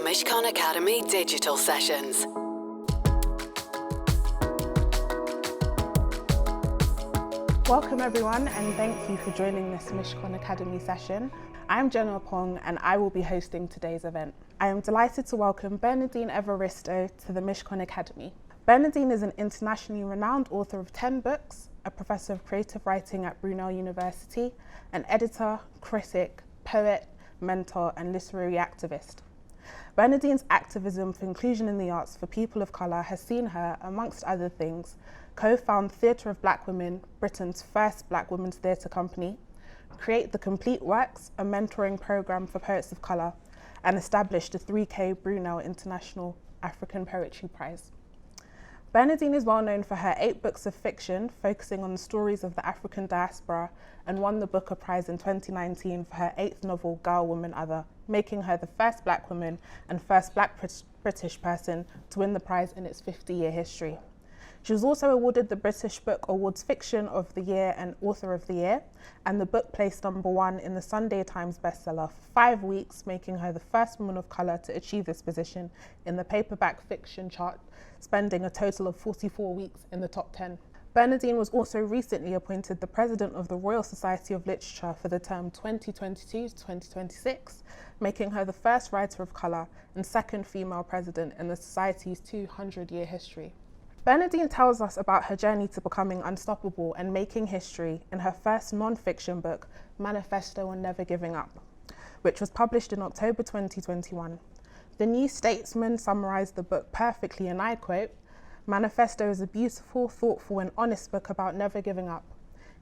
Mishcon Academy digital sessions. Welcome everyone, and thank you for joining this Mishcon Academy session. I'm Jenna Oppong and I will be hosting today's event. I am delighted to welcome Bernardine Evaristo to the Mishcon Academy. Bernardine is an internationally renowned author of 10 books, a professor of creative writing at Brunel University, an editor, critic, poet, mentor and literary activist. Bernardine's activism for inclusion in the arts for people of colour has seen her, amongst other things, co-found Theatre of Black Women, Britain's first black women's theatre company, create The Complete Works, a mentoring programme for poets of colour, and established the 3K Brunel International African Poetry Prize. Bernardine is well known for her 8 books of fiction focusing on the stories of the African diaspora and won the Booker Prize in 2019 for her 8th novel, Girl, Woman, Other, making her the first black woman and first black British person to win the prize in its 50-year history. She was also awarded the British Book Awards Fiction of the Year and Author of the Year, and the book placed #1 in the Sunday Times bestseller for 5 weeks, making her the first woman of colour to achieve this position in the paperback fiction chart, spending a total of 44 weeks in the top 10. Bernardine was also recently appointed the President of the Royal Society of Literature for the term 2022 to 2026, making her the first writer of colour and second female president in the Society's 200-year history. Bernardine tells us about her journey to becoming unstoppable and making history in her first non-fiction book, Manifesto on Never Giving Up, which was published in October 2021. The New Statesman summarised the book perfectly, and I quote, "Manifesto is a beautiful, thoughtful and honest book about never giving up.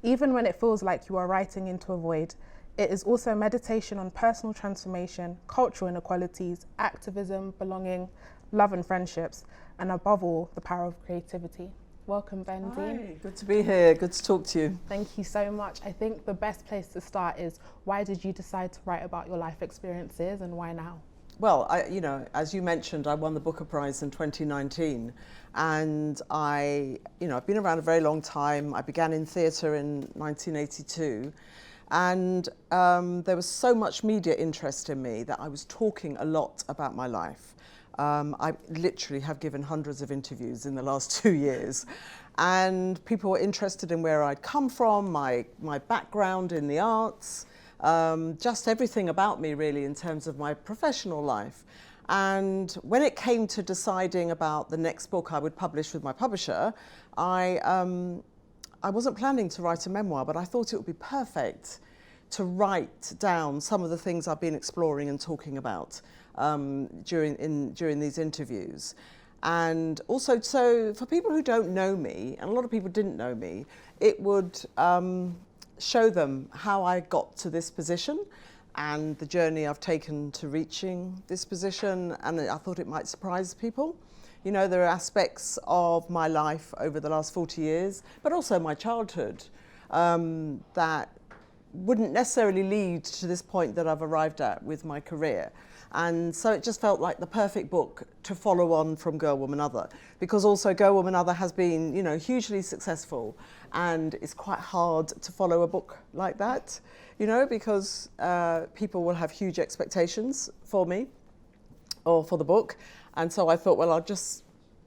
Even when it feels like you are writing into a void, it is also a meditation on personal transformation, cultural inequalities, activism, belonging, love and friendships, and above all, the power of creativity." Welcome, Bernardine. Hi, good to be here. Good to talk to you. Thank you so much. I think the best place to start is, why did you decide to write about your life experiences and why now? Well, as you mentioned, I won the Booker Prize in 2019, and I've been around a very long time. I began in theatre in 1982, and there was so much media interest in me that I was talking a lot about my life. I literally have given hundreds of interviews in the last 2 years, and people were interested in where I'd come from, my background in the arts, just everything about me really in terms of my professional life. And when it came to deciding about the next book I would publish with my publisher, I wasn't planning to write a memoir, but I thought it would be perfect to write down some of the things I've been exploring and talking about during these interviews. And also, so for people who don't know me, and a lot of people didn't know me, it would show them how I got to this position and the journey I've taken to reaching this position, and I thought it might surprise people. You know, there are aspects of my life over the last 40 years, but also my childhood, that wouldn't necessarily lead to this point that I've arrived at with my career. And so it just felt like the perfect book to follow on from Girl, Woman, Other, because also Girl, Woman, Other has been, hugely successful, and it's quite hard to follow a book like that, because people will have huge expectations for me or for the book. And so I thought, well,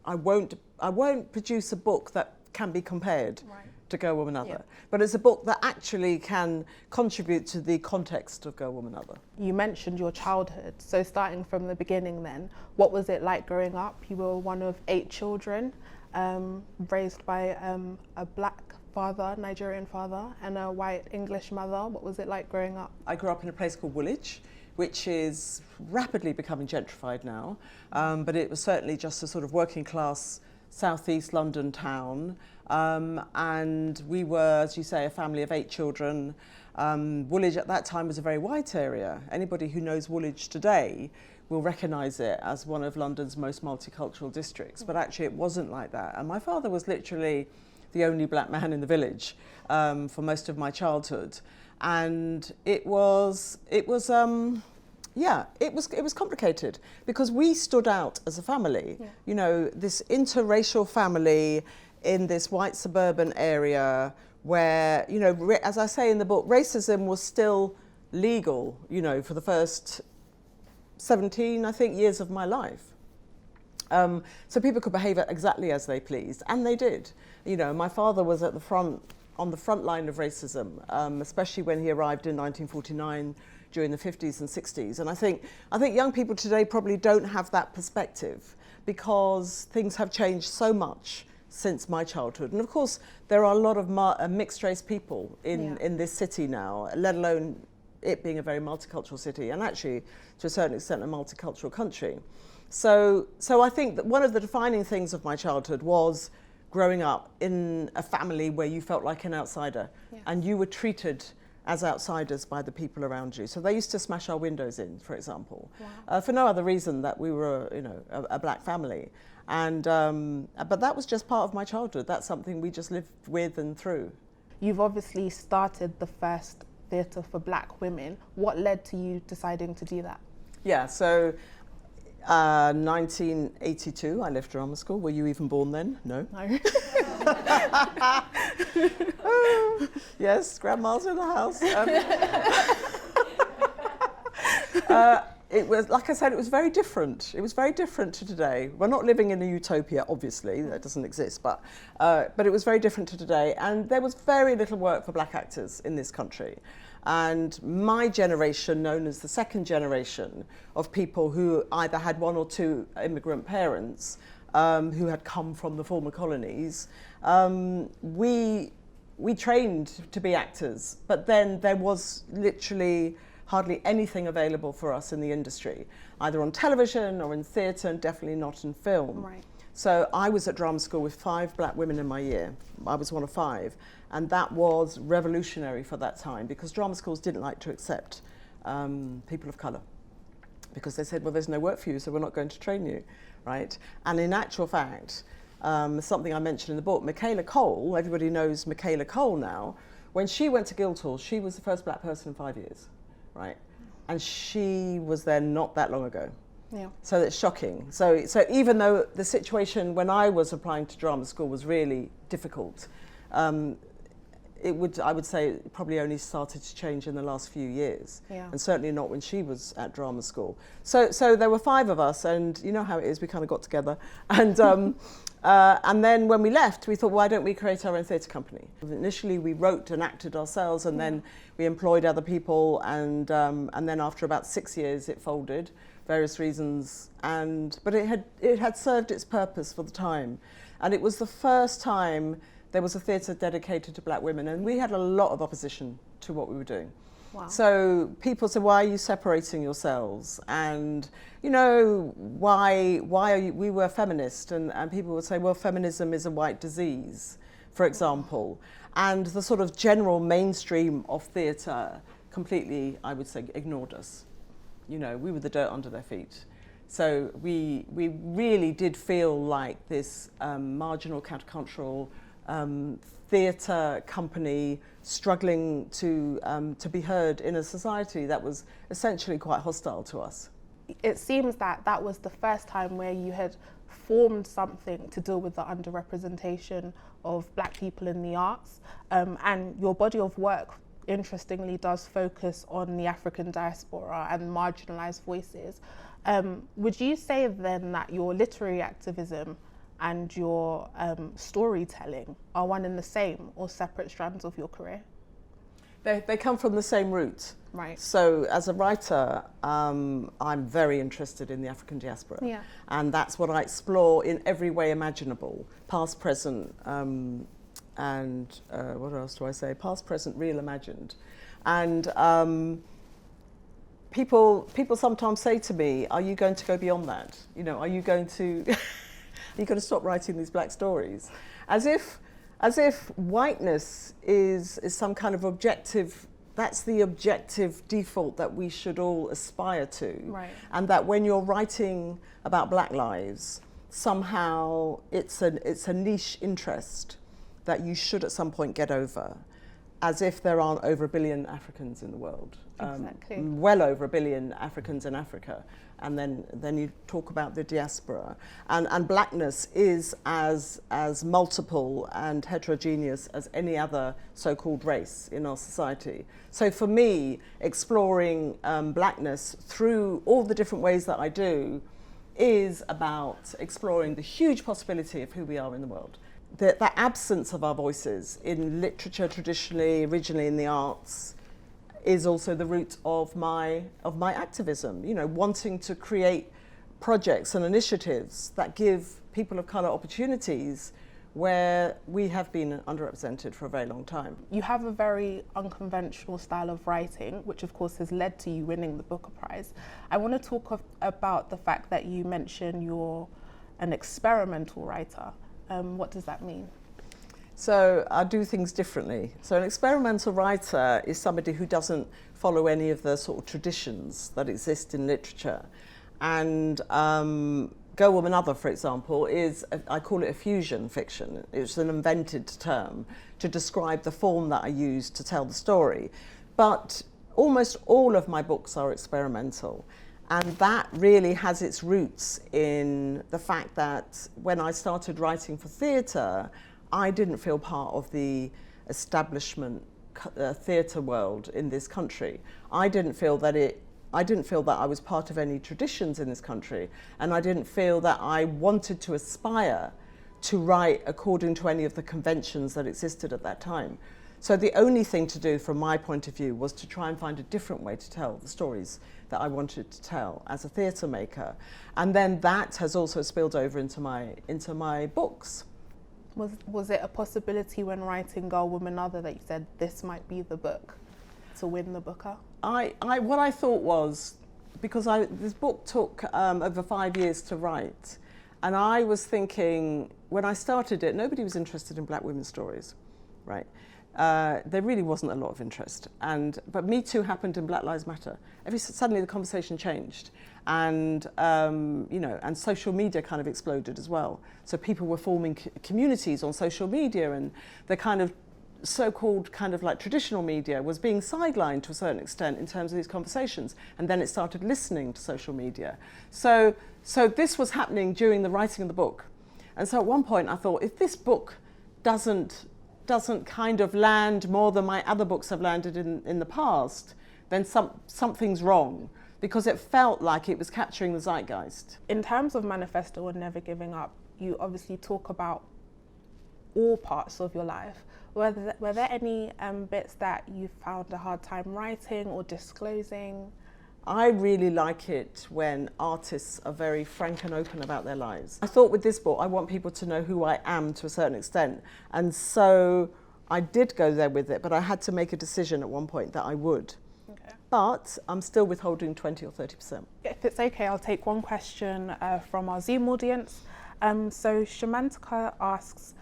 I won't produce a book that can be compared. Right. To Girl, Woman, Other. Yeah. But it's a book that actually can contribute to the context of Girl, Woman, Other. You mentioned your childhood. So starting from the beginning then, what was it like growing up? You were one of 8 children, raised by a black father, Nigerian father, and a white English mother. What was it like growing up? I grew up in a place called Woolwich, which is rapidly becoming gentrified now, but it was certainly just a sort of working class southeast London town, and we were, as you say, a family of 8 children. Woolwich at that time was a very white area. Anybody who knows Woolwich today will recognise it as one of London's most multicultural districts, but actually it wasn't like that. And my father was literally the only black man in the village for most of my childhood, and it was complicated because we stood out as a family. Yeah. This interracial family in this white suburban area where, as I say in the book, racism was still legal, for the first 17, I think, years of my life. So people could behave exactly as they pleased, and they did. You know, my father was at the front, on the front line of racism, especially when he arrived in 1949 during the 50s and 60s. And I think young people today probably don't have that perspective because things have changed so much since my childhood. And of course, there are a lot of mixed race people in this city now, let alone it being a very multicultural city, and actually, to a certain extent, a multicultural country. So I think that one of the defining things of my childhood was growing up in a family where you felt like an outsider, and you were treated as outsiders by the people around you. So they used to smash our windows in, for example, for no other reason that we were, a black family. And but that was just part of my childhood. That's something we just lived with and through. You've obviously started the first theatre for black women. What led to you deciding to do that? Yeah, so 1982, I left drama school. Were you even born then? No. No. Yes, grandma's in the house. It was, like I said, it was very different. It was very different to today. We're not living in a utopia, obviously, that doesn't exist, but it was very different to today. And there was very little work for black actors in this country. And my generation, known as the second generation of people who either had one or two immigrant parents who had come from the former colonies, we trained to be actors, but then there was literally hardly anything available for us in the industry, either on television or in theatre, and definitely not in film. Right. So I was at drama school with 5 black women in my year. I was one of 5, and that was revolutionary for that time because drama schools didn't like to accept people of colour because they said, well, there's no work for you, so we're not going to train you, right? And in actual fact, something I mentioned in the book, Michaela Cole, everybody knows Michaela Cole now, when she went to Guildhall, she was the first black person in 5 years. Right, and she was there not that long ago. Yeah. So it's shocking. So even though the situation when I was applying to drama school was really difficult, I would say it probably only started to change in the last few years, and certainly not when she was at drama school. So there were 5 of us, and you know how it is. We kind of got together, and then when we left, we thought, why don't we create our own theatre company? Initially, we wrote and acted ourselves, and then we employed other people, and then after about 6 years, it folded, various reasons. But it had served its purpose for the time, and it was the first time there was a theatre dedicated to black women, and we had a lot of opposition to what we were doing. Wow. So people said, why are you separating yourselves? And, why are you, we were feminist, and people would say, well, feminism is a white disease, for example. And the sort of general mainstream of theatre completely, I would say, ignored us. We were the dirt under their feet. So we really did feel like this marginal countercultural theatre company struggling to be heard in a society that was essentially quite hostile to us. It seems that was the first time where you had formed something to deal with the underrepresentation of black people in the arts, and your body of work, interestingly, does focus on the African diaspora and marginalised voices. Would you say then that your literary activism and your storytelling are one and the same, or separate strands of your career? They come from the same root. Right. So as a writer, I'm very interested in the African diaspora. Yeah. And that's what I explore in every way imaginable, past, present, and what else do I say? Past, present, real, imagined. And people sometimes say to me, are you going to go beyond that? Are you going to... Are you going to stop writing these black stories? As if whiteness is some kind of objective, that's the objective default that we should all aspire to. Right. And that when you're writing about black lives, somehow it's a niche interest that you should at some point get over. as if there aren't over 1 billion Africans in the world. Exactly. Well over 1 billion Africans in Africa. And then you talk about the diaspora. And blackness is as multiple and heterogeneous as any other so-called race in our society. So for me, exploring blackness through all the different ways that I do is about exploring the huge possibility of who we are in the world. The absence of our voices in literature traditionally, originally in the arts, is also the root of my activism. You know, wanting to create projects and initiatives that give people of colour opportunities where we have been underrepresented for a very long time. You have a very unconventional style of writing, which of course has led to you winning the Booker Prize. I want to talk about the fact that you mention you're an experimental writer. What does that mean? So I do things differently. So an experimental writer is somebody who doesn't follow any of the sort of traditions that exist in literature. And Go Woman Other, for example, I call it a fusion fiction. It's an invented term to describe the form that I use to tell the story. But almost all of my books are experimental. And that really has its roots in the fact that when I started writing for theatre, I didn't feel part of the establishment theatre world in this country. I didn't feel that I was part of any traditions in this country, and I didn't feel that I wanted to aspire to write according to any of the conventions that existed at that time. So the only thing to do from my point of view was to try and find a different way to tell the stories that I wanted to tell as a theatre maker. And then that has also spilled over into my books. Was it a possibility when writing Girl, Woman, Other that you said this might be the book to win the Booker? What I thought was, because this book took over 5 years to write, and I was thinking, when I started it, nobody was interested in black women's stories, right? There really wasn't a lot of interest. But Me Too happened in Black Lives Matter. Suddenly the conversation changed. And and social media kind of exploded as well. So people were forming communities on social media, and the kind of so-called kind of like traditional media was being sidelined to a certain extent in terms of these conversations. And then it started listening to social media. So this was happening during the writing of the book. And so at one point I thought, if this book doesn't kind of land more than my other books have landed in the past, then something's wrong, because it felt like it was capturing the zeitgeist. In terms of Manifesto and Never Giving Up, you obviously talk about all parts of your life. Were there any bits that you found a hard time writing or disclosing? I really like it when artists are very frank and open about their lives. I thought with this book, I want people to know who I am to a certain extent. And so I did go there with it, but I had to make a decision at one point that I would. Okay. But I'm still withholding 20 or 30%. If it's okay, I'll take one question from our Zoom audience. So Shamantika asks,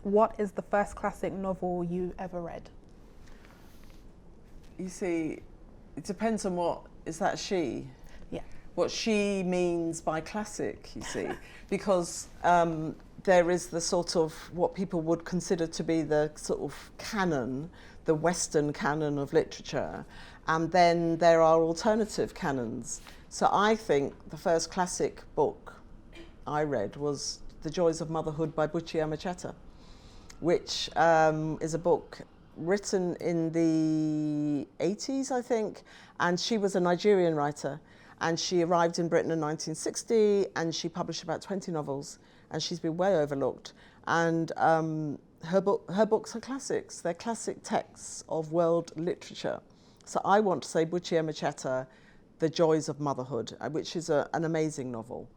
what is the first classic novel you ever read? You see, it depends on what, is that she? Yeah. What she means by classic, you see, because there is the sort of what people would consider to be the sort of canon, the Western canon of literature, and then there are alternative canons. So I think the first classic book I read was The Joys of Motherhood by Buchi Amacheta, which is a book written in the 80s, I think, and she was a Nigerian writer, and she arrived in Britain in 1960, and she published about 20 novels, and she's been way overlooked. And her books are classics. They're classic texts of world literature. So I want to say Buchi Amacheta, The Joys of Motherhood, which is an amazing novel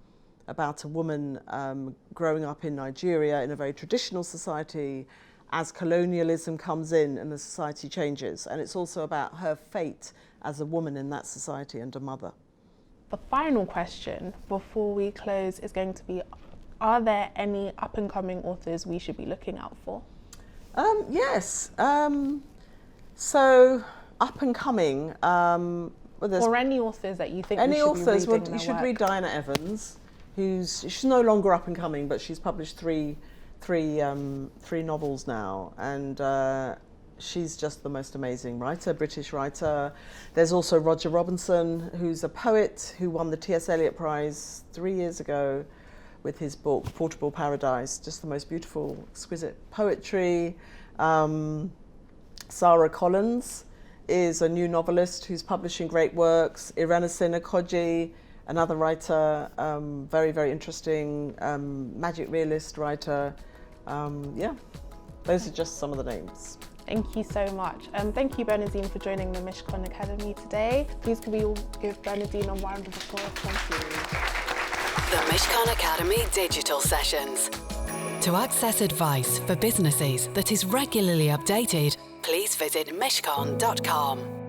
about a woman growing up in Nigeria in a very traditional society as colonialism comes in and the society changes. And it's also about her fate as a woman in that society and a mother. The final question before we close is going to be, are there any up-and-coming authors we should be looking out for? Yes. So up-and-coming... or any authors that you think any we should authors, be reading well, you should their work? read Diana Evans, she's no longer up-and-coming, but she's published three novels now, and she's just the most amazing writer, British writer. There's also Roger Robinson, who's a poet who won the T.S. Eliot Prize 3 years ago with his book Portable Paradise, just the most beautiful, exquisite poetry. Sarah Collins is a new novelist who's publishing great works. Irena Sinakoji, another writer, very, very interesting, magic realist writer. Yeah, those are just some of the names. Thank you so much. Thank you, Bernardine, for joining the Mishcon Academy today. Please can we all give Bernardine a round of applause? Thank you. The Mishcon Academy Digital Sessions. To access advice for businesses that is regularly updated, please visit mishcon.com.